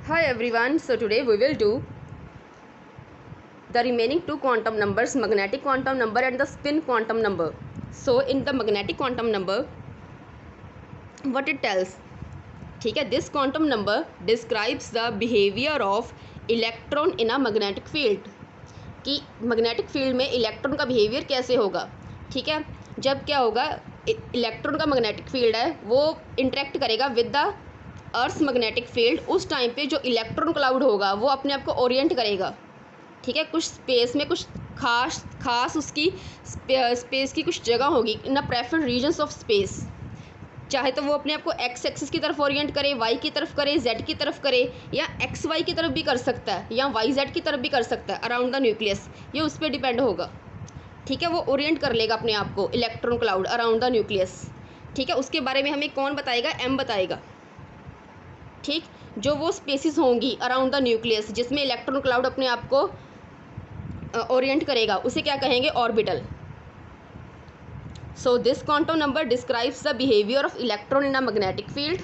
Hi everyone, so today we will do the remaining two quantum numbers, magnetic quantum number and the spin quantum number. So in the magnetic quantum number, what it tells, ठीक है, this quantum number describes the behavior of electron in a magnetic field, कि magnetic field में electron का behaviour कैसे होगा. ठीक है, जब क्या होगा, इलेक्ट्रॉन का मैग्नेटिक फील्ड है वो इंटरेक्ट करेगा with the earth magnetic field. उस टाइम पे जो इलेक्ट्रॉन क्लाउड होगा वो अपने आप को ओरिएंट करेगा. ठीक है, कुछ स्पेस में कुछ खास उसकी स्पेस की कुछ जगह होगी in a preferred regions of space. चाहे तो वो अपने आप को एक्स एक्सिस की तरफ ओरिएंट करे, वाई की तरफ करे, जेड की तरफ करे, या एक्स वाई की तरफ भी कर सकता है, या वाई जेड की तरफ भी कर सकता है अराउंड द न्यूक्लियस. ये उस पर डिपेंड होगा. ठीक है, वो ओरिएंट कर लेगा अपने आप को electron cloud around the nucleus. ठीक है, उसके बारे में हमें कौन बताएगा, एम बताएगा. ठीक, जो वो स्पेसिस होंगी अराउंड द न्यूक्लियस जिसमें इलेक्ट्रॉन क्लाउड अपने आप को ओरिएंट करेगा, उसे क्या कहेंगे, orbital. So this quantum number describes the behaviour of electron in a magnetic field.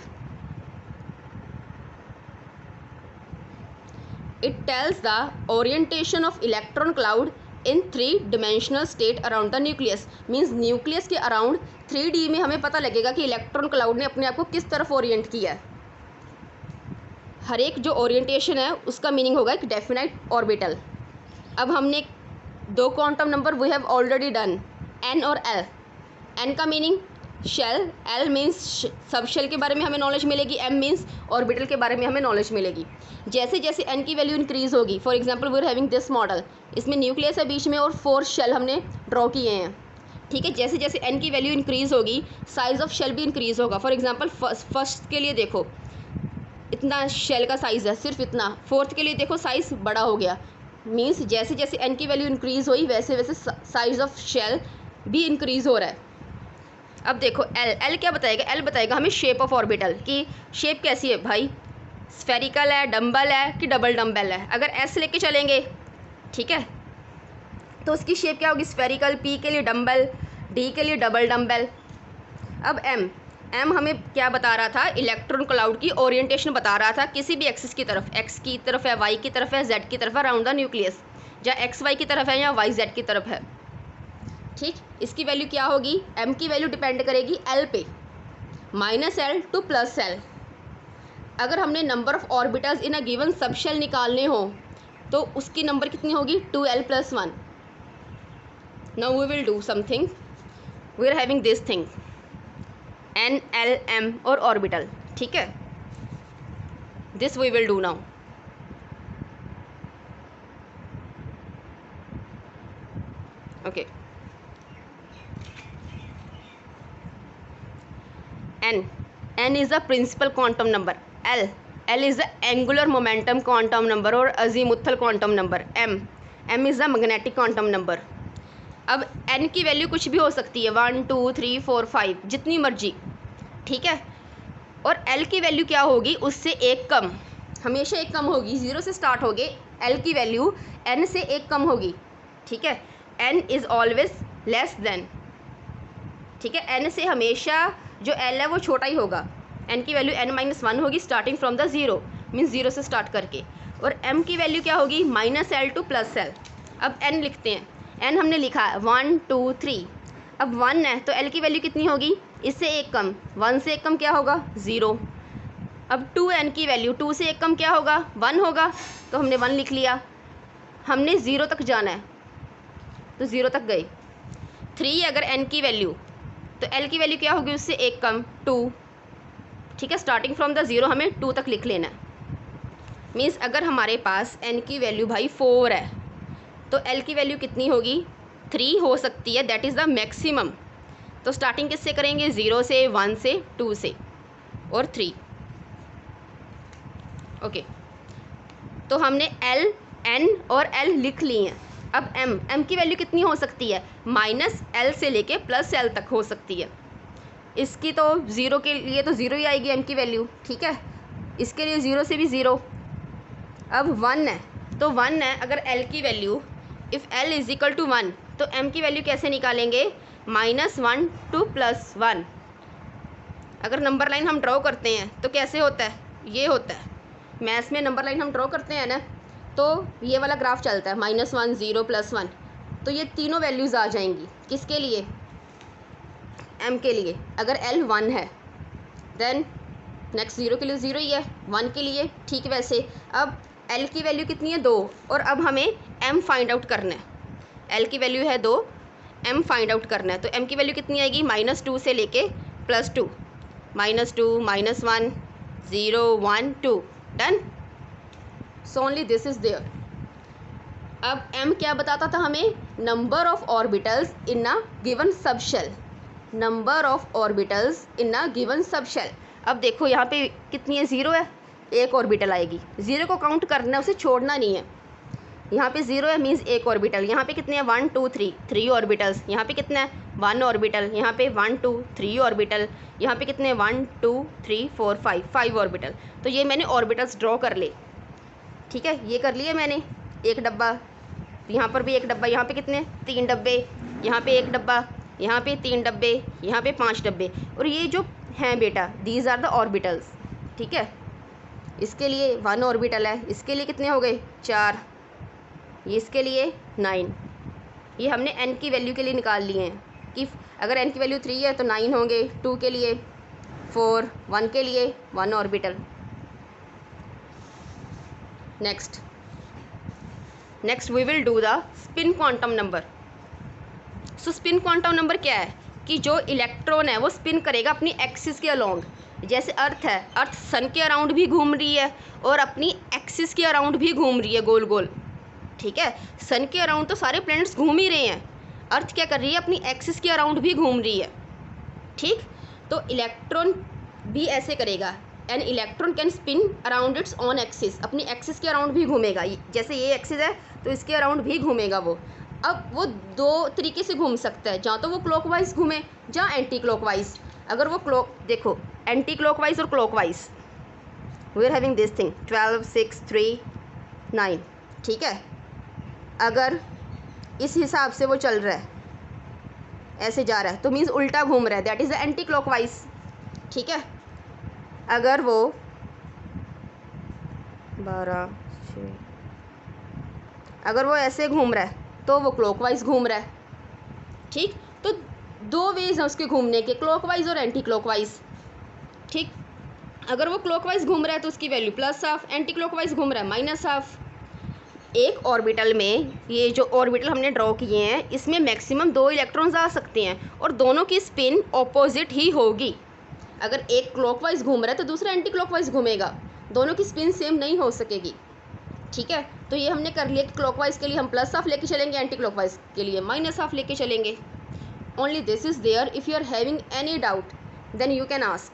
It tells the orientation of electron cloud in 3-dimensional state around the nucleus. Means nucleus के around 3D में हमें पता लगेगा कि electron cloud ने अपने आप को किस तरफ ओरिएंट किया है. हर एक जो ओरिएंटेशन है उसका मीनिंग होगा एक डेफिनाइट ऑर्बिटल. अब हमने दो quantum number we have already done, N और एल. एन का meaning shell, L means subshell के बारे में हमें नॉलेज मिलेगी, एम मीन्स ऑर्बिटल के बारे में हमें नॉलेज मिलेगी. जैसे जैसे एन की वैल्यू इंक्रीज़ होगी, for example we are having this model, इसमें न्यूक्लियस है बीच में और 4 शेल हमने ड्रॉ किए हैं. ठीक है, जैसे जैसे एन की वैल्यू इंक्रीज़ होगी साइज़ ऑफ शेल भी इंक्रीज़ होगा. फॉर एग्जांपल फर्स्ट के लिए देखो इतना शेल का साइज़ है, सिर्फ इतना. फोर्थ के लिए देखो साइज़ बड़ा हो गया. मीन्स जैसे जैसे एन की वैल्यू इंक्रीज़ हुई वैसे वैसे साइज़ ऑफ शेल भी इंक्रीज़ हो रहा है. अब देखो एल क्या बताएगा, एल बताएगा हमें शेप ऑफ ऑर्बिटल की शेप कैसी है भाई, स्फेरिकल है, डम्बल है कि डबल डम्बल है. अगर एस लेके चलेंगे, ठीक है, तो उसकी शेप क्या होगी, स्फेरिकल. पी के लिए डम्बल, डी के लिए डबल डम्बल. अब एम हमें क्या बता रहा था, इलेक्ट्रॉन क्लाउड की ओरिएंटेशन बता रहा था किसी भी एक्सिस की तरफ. एक्स की तरफ है, वाई की तरफ है, जेड की तरफ है अराउंड द न्यूक्लियस. या एक्स वाई की तरफ है या वाई जेड की तरफ है. ठीक, इसकी वैल्यू क्या होगी, एम की वैल्यू डिपेंड करेगी एल पे, -L टू +L. अगर हमने number of orbitals in a given subshell निकालने हो तो उसकी नंबर कितनी होगी, 2L+1. Now we will do something. We are having this thing N, L, M और ऑर्बिटल. ठीक है, this we will do now. Okay, N is the principal quantum number. L is the angular momentum quantum number और azimuthal quantum number. M is the magnetic quantum number. अब N की value कुछ भी हो सकती है, 1, 2, 3, 4, 5, जितनी मर्जी. ठीक है, और L की वैल्यू क्या होगी, उससे एक कम, हमेशा एक कम होगी. 0 से स्टार्ट होगी, L की वैल्यू N से एक कम होगी. ठीक है, N is always less than. ठीक है, N से हमेशा जो L है वो छोटा ही होगा. N की वैल्यू N-1 होगी स्टार्टिंग फ्रॉम द 0, मीन्स 0 से स्टार्ट करके. और M की वैल्यू क्या होगी, -L टू +L. अब N लिखते हैं. N हमने लिखा है 1, 2, 3. अब 1 है तो L की वैल्यू कितनी होगी, इससे एक कम. 1 से एक कम क्या होगा, 0. अब 2N की वैल्यू 2 से एक कम क्या होगा, 1 होगा, तो हमने 1 लिख लिया. हमने 0 तक जाना है तो 0 तक गए. 3 अगर N की वैल्यू तो L की वैल्यू क्या होगी, उससे एक कम, 2. ठीक है, स्टार्टिंग फ्रॉम द 0 हमें 2 तक लिख लेना है. मीन्स अगर हमारे पास N की वैल्यू भाई 4 है तो L की वैल्यू कितनी होगी, 3 हो सकती है, दैट इज़ द मैक्सिमम. तो स्टार्टिंग किससे करेंगे, 0 से, 1 से, 2 से और 3. ओके, तो हमने L, N और L लिख ली हैं. अब M की वैल्यू कितनी हो सकती है, -L से लेके +L तक हो सकती है. इसकी तो 0 के लिए तो 0 ही आएगी M की वैल्यू. ठीक है, इसके लिए 0 से भी 0. अब 1 है तो 1 है, अगर L की value if L is equal to 1 तो M की वैल्यू कैसे निकालेंगे, -1 टू +1. अगर नंबर लाइन हम ड्रॉ करते हैं तो कैसे होता है, ये होता है. मैथ्स में नंबर लाइन हम ड्रॉ करते हैं ना, तो ये वाला ग्राफ चलता है -1 0 +1, तो ये तीनों वैल्यूज़ आ जाएंगी किसके लिए, m के लिए। अगर l 1 है देन नेक्स्ट 0 के लिए 0 ही है, 1 के लिए ठीक वैसे। अब l की वैल्यू कितनी है 2, और अब हमें m फाइंड आउट करना है। l की वैल्यू है 2, m फाइंड आउट करना है, तो m की वैल्यू कितनी आएगी -2 से लेके +2, -2 -1 0 1 2 done. So only this is there. अब m क्या बताता था हमें, number of orbitals in a given subshell, number of orbitals in a given subshell. अब देखो यहाँ पे कितनी है, 0 है, एक ऑर्बिटल आएगी, 0 को काउंट करना है, उसे छोड़ना नहीं है। यहाँ पे 0 है मीन्स एक ऑर्बिटल। यहाँ पे कितने हैं 1 2 3, 3 ऑर्बिटल्स। यहाँ पे कितना है 1 ऑर्बिटल। यहाँ पे 1 2 3 ऑर्बिटल। यहाँ पे कितने 1 2 3 4 5, 5 ऑर्बिटल। तो ये मैंने ऑर्बिटल्स ड्रॉ कर ले, ठीक है, ये कर लिए मैंने। एक डब्बा, यहाँ पर भी एक डब्बा, यहाँ पे कितने 3 डब्बे, यहाँ पे एक डब्बा, यहाँ पे 3 डब्बे, यहाँ पे 5 डब्बे। और ये जो हैं बेटा, दीज आर द ऑर्बिटल्स, ठीक है। इसके लिए 1 ऑर्बिटल है, इसके लिए कितने हो गए 4, ये इसके लिए 9। ये हमने n की वैल्यू के लिए निकाल लिए हैं कि अगर n की वैल्यू 3 है तो 9 होंगे, 2 के लिए 4, 1 के लिए 1 orbital. Next we will do the spin quantum number. So spin quantum number क्या है कि जो इलेक्ट्रॉन है वो स्पिन करेगा अपनी एक्सिस के अलोंग। जैसे अर्थ है, अर्थ सन के अराउंड भी घूम रही है और अपनी एक्सिस के अराउंड भी घूम रही है गोल गोल, ठीक है। सन के अराउंड तो सारे प्लैनेट्स घूम ही रहे हैं, अर्थ क्या कर रही है अपनी एक्सिस के अराउंड भी घूम रही है, ठीक। तो इलेक्ट्रॉन भी ऐसे करेगा, an electron can spin around its on axis, अपनी एक्सिस के अराउंड भी घूमेगा। जैसे ये एक्सिस है तो इसके अराउंड भी घूमेगा वो। अब वो 2 तरीके से घूम सकता है, जहाँ तो वो क्लॉकवाइज घूमे, जहाँ एंटी क्लॉकवाइज। अगर वो देखो एंटी क्लॉकवाइज और clockwise, we are having this thing 12 6 3 9, ठीक है। अगर इस हिसाब से वो चल रहा है, ऐसे जा रहा है, तो मीन्स उल्टा घूम रहा है, that is the anti clockwise, ठीक है। अगर वो 12 6, अगर वो ऐसे घूम रहा है तो वो क्लॉकवाइज घूम रहा है, ठीक। तो 2 वेज हैं उसके घूमने के, क्लॉकवाइज और एंटी क्लॉकवाइज, ठीक। अगर वो क्लॉकवाइज घूम रहा है तो उसकी वैल्यू +12, एंटी क्लॉकवाइज घूम रहा है -12। एक ऑर्बिटल में, ये जो ऑर्बिटल हमने ड्रॉ किए हैं, इसमें मैक्सिमम 2 इलेक्ट्रॉन्स आ सकते हैं और दोनों की स्पिन ऑपोजिट ही होगी। अगर एक क्लॉकवाइज घूम रहा है तो दूसरा एंटी क्लॉकवाइज घूमेगा, दोनों की स्पिन सेम नहीं हो सकेगी, ठीक है। तो ये हमने कर लिया कि क्लॉकवाइज के लिए हम +12 लेके चलेंगे, एंटी क्लॉकवाइज के लिए -12 लेके चलेंगे। Only this is there. If you are having any doubt then you can ask.